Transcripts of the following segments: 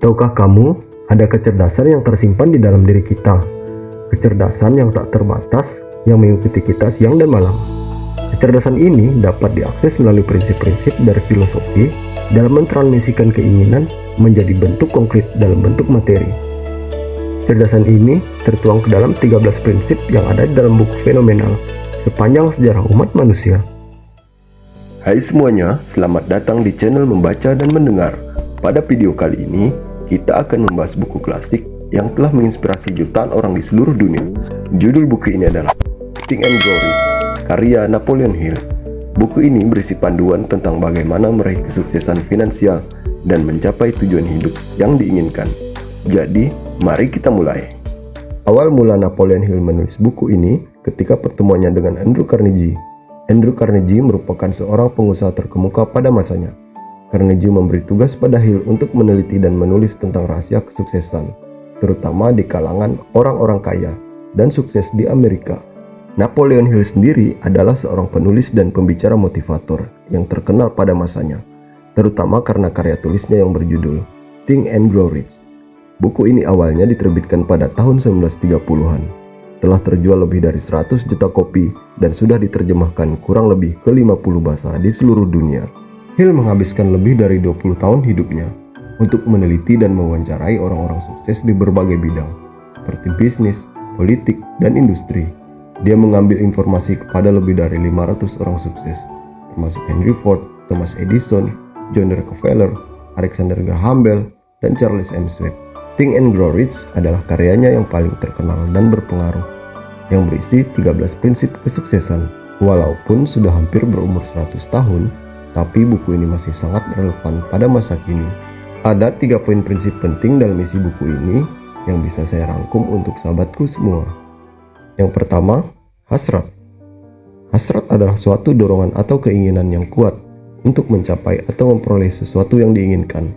Tahukah kamu, ada kecerdasan yang tersimpan di dalam diri kita. Kecerdasan yang tak terbatas, yang mengikuti kita siang dan malam. Kecerdasan ini dapat diakses melalui prinsip-prinsip dari filosofi dalam mentransmisikan keinginan menjadi bentuk konkret dalam bentuk materi. Kecerdasan ini tertuang ke dalam 13 prinsip yang ada di dalam buku fenomenal sepanjang sejarah umat manusia. Hai semuanya, selamat datang di channel Membaca dan Mendengar. Pada video kali ini, kita akan membahas buku klasik yang telah menginspirasi jutaan orang di seluruh dunia. Judul buku ini adalah Think and Grow Rich, karya Napoleon Hill. Buku ini berisi panduan tentang bagaimana meraih kesuksesan finansial dan mencapai tujuan hidup yang diinginkan. Jadi, mari kita mulai. Awal mula Napoleon Hill menulis buku ini ketika pertemuannya dengan Andrew Carnegie. Andrew Carnegie merupakan seorang pengusaha terkemuka pada masanya. Carnegie memberi tugas pada Hill untuk meneliti dan menulis tentang rahasia kesuksesan, terutama di kalangan orang-orang kaya dan sukses di Amerika. Napoleon Hill sendiri adalah seorang penulis dan pembicara motivator yang terkenal pada masanya, terutama karena karya tulisnya yang berjudul Think and Grow Rich. Buku ini awalnya diterbitkan pada tahun 1930-an. Telah terjual lebih dari 100 juta kopi dan sudah diterjemahkan kurang lebih ke 50 bahasa di seluruh dunia. Hill menghabiskan lebih dari 20 tahun hidupnya untuk meneliti dan mewawancarai orang-orang sukses di berbagai bidang, seperti bisnis, politik, dan industri. Dia mengambil informasi kepada lebih dari 500 orang sukses, termasuk Henry Ford, Thomas Edison, John Rockefeller, Alexander Graham Bell, dan Charles M. Schwab. Think and Grow Rich adalah karyanya yang paling terkenal dan berpengaruh, yang berisi 13 prinsip kesuksesan. Walaupun sudah hampir berumur 100 tahun, tapi buku ini masih sangat relevan pada masa kini. Ada 3 poin prinsip penting dalam isi buku ini yang bisa saya rangkum untuk sahabatku semua. Yang pertama, hasrat. Hasrat adalah suatu dorongan atau keinginan yang kuat untuk mencapai atau memperoleh sesuatu yang diinginkan.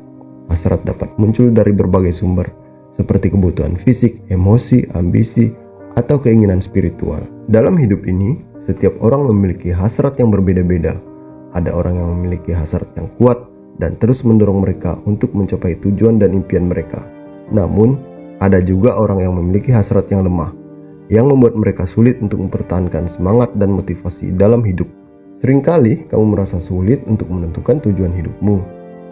Hasrat dapat muncul dari berbagai sumber, seperti kebutuhan fisik, emosi, ambisi, atau keinginan spiritual. Dalam hidup ini, setiap orang memiliki hasrat yang berbeda-beda. Ada orang yang memiliki hasrat yang kuat dan terus mendorong mereka untuk mencapai tujuan dan impian mereka. Namun, ada juga orang yang memiliki hasrat yang lemah, yang membuat mereka sulit untuk mempertahankan semangat dan motivasi dalam hidup. Seringkali kamu merasa sulit untuk menentukan tujuan hidupmu,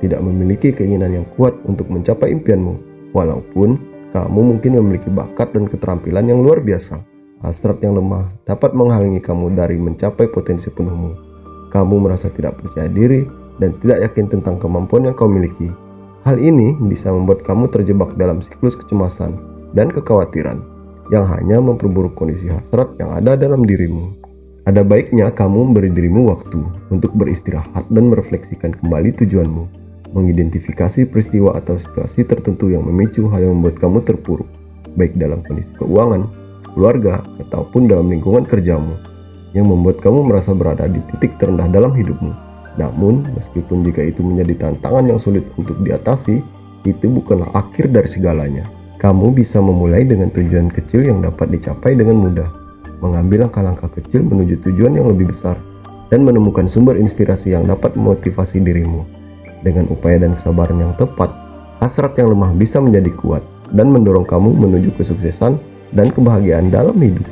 tidak memiliki keinginan yang kuat untuk mencapai impianmu, walaupun kamu mungkin memiliki bakat dan keterampilan yang luar biasa. Hasrat yang lemah dapat menghalangi kamu dari mencapai potensi penuhmu. Kamu merasa tidak percaya diri dan tidak yakin tentang kemampuan yang kau miliki. Hal ini bisa membuat kamu terjebak dalam siklus kecemasan dan kekhawatiran yang hanya memperburuk kondisi hasrat yang ada dalam dirimu. Ada baiknya kamu memberi dirimu waktu untuk beristirahat dan merefleksikan kembali tujuanmu, mengidentifikasi peristiwa atau situasi tertentu yang memicu hal yang membuat kamu terpuruk, baik dalam kondisi keuangan, keluarga, ataupun dalam lingkungan kerjamu, yang membuat kamu merasa berada di titik terendah dalam hidupmu. Namun, meskipun jika itu menjadi tantangan yang sulit untuk diatasi, itu bukanlah akhir dari segalanya. Kamu bisa memulai dengan tujuan kecil yang dapat dicapai dengan mudah, mengambil langkah-langkah kecil menuju tujuan yang lebih besar, dan menemukan sumber inspirasi yang dapat memotivasi dirimu. Dengan upaya dan kesabaran yang tepat, hasrat yang lemah bisa menjadi kuat dan mendorong kamu menuju kesuksesan dan kebahagiaan dalam hidup.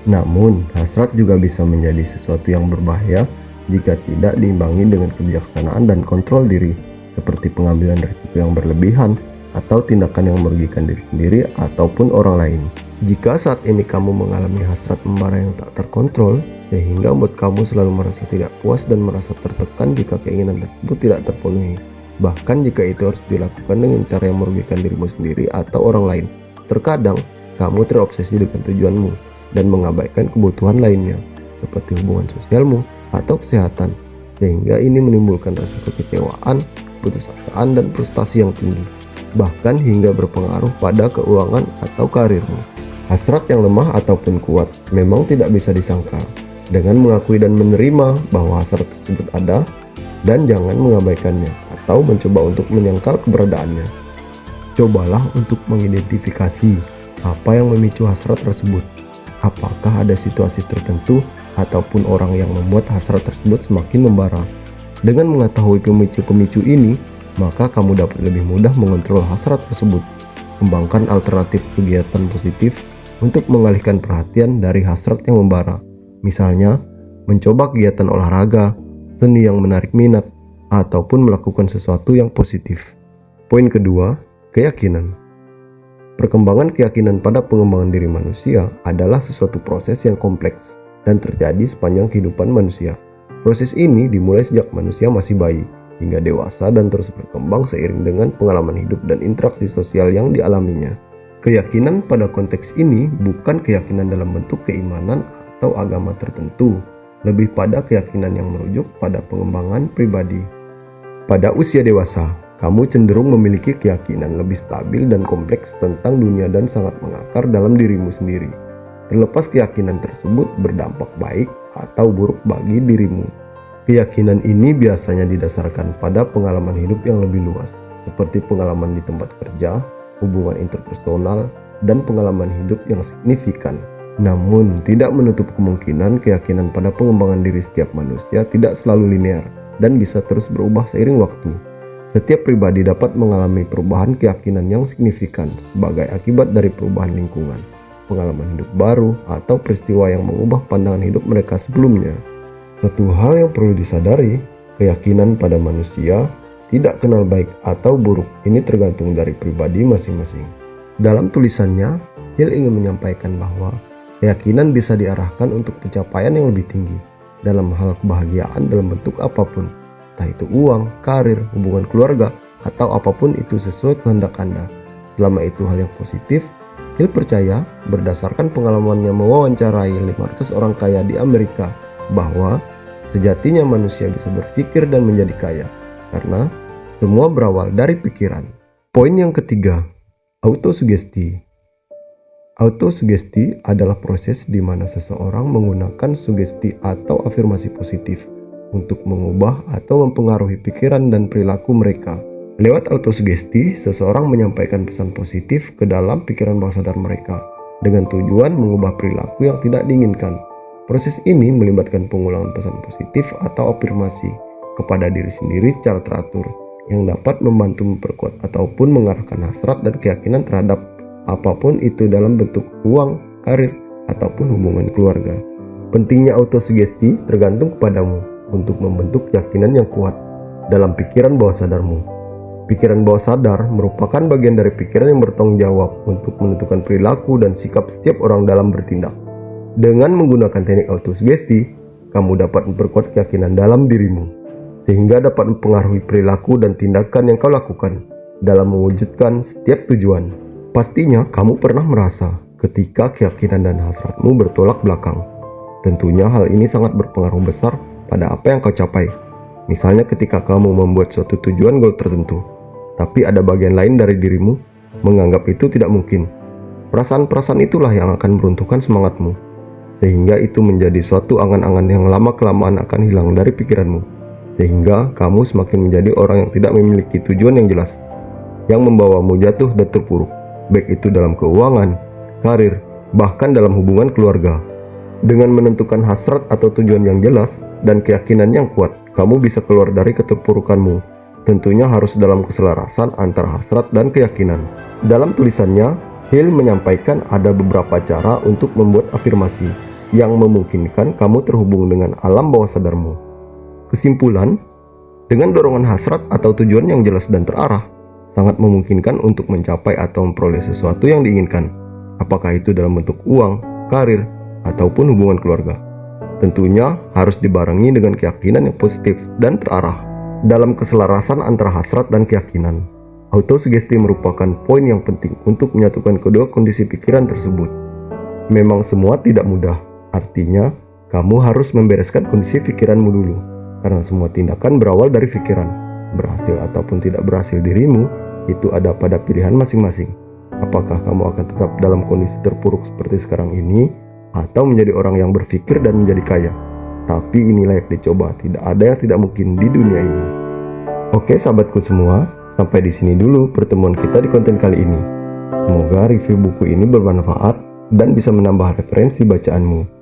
Namun, hasrat juga bisa menjadi sesuatu yang berbahaya jika tidak diimbangi dengan kebijaksanaan dan kontrol diri, seperti pengambilan risiko yang berlebihan atau tindakan yang merugikan diri sendiri ataupun orang lain. Jika saat ini kamu mengalami hasrat membara yang tak terkontrol, sehingga membuat kamu selalu merasa tidak puas dan merasa tertekan jika keinginan tersebut tidak terpenuhi, bahkan jika itu harus dilakukan dengan cara yang merugikan dirimu sendiri atau orang lain. Terkadang, kamu terobsesi dengan tujuanmu dan mengabaikan kebutuhan lainnya, seperti hubungan sosialmu atau kesehatan, sehingga ini menimbulkan rasa kekecewaan, putusasaan, dan frustasi yang tinggi, bahkan hingga berpengaruh pada keuangan atau karirmu. Hasrat yang lemah ataupun kuat memang tidak bisa disangkal. Dengan mengakui dan menerima bahwa hasrat tersebut ada, dan jangan mengabaikannya atau mencoba untuk menyangkal keberadaannya. Cobalah untuk mengidentifikasi apa yang memicu hasrat tersebut. Apakah ada situasi tertentu ataupun orang yang membuat hasrat tersebut semakin membara? Dengan mengetahui pemicu-pemicu ini, maka kamu dapat lebih mudah mengontrol hasrat tersebut. Kembangkan alternatif kegiatan positif untuk mengalihkan perhatian dari hasrat yang membara. Misalnya, mencoba kegiatan olahraga, seni yang menarik minat, ataupun melakukan sesuatu yang positif. Poin kedua, keyakinan. Perkembangan keyakinan pada pengembangan diri manusia adalah sesuatu proses yang kompleks dan terjadi sepanjang kehidupan manusia. Proses ini dimulai sejak manusia masih bayi hingga dewasa dan terus berkembang seiring dengan pengalaman hidup dan interaksi sosial yang dialaminya. Keyakinan pada konteks ini bukan keyakinan dalam bentuk keimanan atau agama tertentu, lebih pada keyakinan yang merujuk pada pengembangan pribadi. Pada usia dewasa, kamu cenderung memiliki keyakinan lebih stabil dan kompleks tentang dunia dan sangat mengakar dalam dirimu sendiri. Terlepas keyakinan tersebut berdampak baik atau buruk bagi dirimu. Keyakinan ini biasanya didasarkan pada pengalaman hidup yang lebih luas, seperti pengalaman di tempat kerja, hubungan interpersonal, dan pengalaman hidup yang signifikan. Namun, tidak menutup kemungkinan keyakinan pada pengembangan diri setiap manusia tidak selalu linear dan bisa terus berubah seiring waktu. Setiap pribadi dapat mengalami perubahan keyakinan yang signifikan sebagai akibat dari perubahan lingkungan, pengalaman hidup baru, atau peristiwa yang mengubah pandangan hidup mereka sebelumnya. Satu hal yang perlu disadari, keyakinan pada manusia tidak kenal baik atau buruk. Ini tergantung dari pribadi masing-masing. Dalam tulisannya, Hill ingin menyampaikan bahwa keyakinan bisa diarahkan untuk pencapaian yang lebih tinggi dalam hal kebahagiaan dalam bentuk apapun, entah itu uang, karir, hubungan keluarga, atau apapun itu sesuai kehendak Anda. Selama itu hal yang positif, Hill percaya berdasarkan pengalamannya mewawancarai 500 orang kaya di Amerika bahwa sejatinya manusia bisa berpikir dan menjadi kaya karena semua berawal dari pikiran. Poin yang ketiga, autosugesti. Autosugesti adalah proses di mana seseorang menggunakan sugesti atau afirmasi positif untuk mengubah atau mempengaruhi pikiran dan perilaku mereka. Lewat autosugesti, seseorang menyampaikan pesan positif ke dalam pikiran bawah sadar mereka dengan tujuan mengubah perilaku yang tidak diinginkan. Proses ini melibatkan pengulangan pesan positif atau afirmasi kepada diri sendiri secara teratur yang dapat membantu memperkuat ataupun mengarahkan hasrat dan keyakinan terhadap apapun itu dalam bentuk uang, karir, ataupun hubungan keluarga. Pentingnya autosugesti tergantung kepadamu untuk membentuk keyakinan yang kuat dalam pikiran bawah sadarmu. Pikiran bawah sadar merupakan bagian dari pikiran yang bertanggung jawab untuk menentukan perilaku dan sikap setiap orang dalam bertindak. Dengan menggunakan teknik autosugesti, kamu dapat memperkuat keyakinan dalam dirimu, sehingga dapat mempengaruhi perilaku dan tindakan yang kau lakukan dalam mewujudkan setiap tujuan. Pastinya kamu pernah merasa ketika keyakinan dan hasratmu bertolak belakang. Tentunya hal ini sangat berpengaruh besar pada apa yang kau capai. Misalnya ketika kamu membuat suatu tujuan goal tertentu, tapi ada bagian lain dari dirimu menganggap itu tidak mungkin. Perasaan-perasaan itulah yang akan meruntuhkan semangatmu, sehingga itu menjadi suatu angan-angan yang lama-kelamaan akan hilang dari pikiranmu, sehingga kamu semakin menjadi orang yang tidak memiliki tujuan yang jelas, yang membawamu jatuh dan terpuruk, baik itu dalam keuangan, karir, bahkan dalam hubungan keluarga. Dengan menentukan hasrat atau tujuan yang jelas dan keyakinan yang kuat, kamu bisa keluar dari keterpurukanmu. Tentunya harus dalam keselarasan antara hasrat dan keyakinan. Dalam tulisannya, Hill menyampaikan ada beberapa cara untuk membuat afirmasi yang memungkinkan kamu terhubung dengan alam bawah sadarmu. Kesimpulan, dengan dorongan hasrat atau tujuan yang jelas dan terarah, sangat memungkinkan untuk mencapai atau memperoleh sesuatu yang diinginkan, apakah itu dalam bentuk uang, karir, ataupun hubungan keluarga. Tentunya harus dibarengi dengan keyakinan yang positif dan terarah. Dalam keselarasan antara hasrat dan keyakinan, autosugesti merupakan poin yang penting untuk menyatukan kedua kondisi pikiran tersebut. Memang semua tidak mudah, artinya kamu harus membereskan kondisi pikiranmu dulu, karena semua tindakan berawal dari pikiran. Berhasil ataupun tidak berhasil dirimu, itu ada pada pilihan masing-masing. Apakah kamu akan tetap dalam kondisi terpuruk seperti sekarang ini, atau menjadi orang yang berpikir dan menjadi kaya? Tapi ini layak dicoba, tidak ada yang tidak mungkin di dunia ini. Oke sahabatku semua, sampai di sini dulu pertemuan kita di konten kali ini. Semoga review buku ini bermanfaat dan bisa menambah referensi bacaanmu.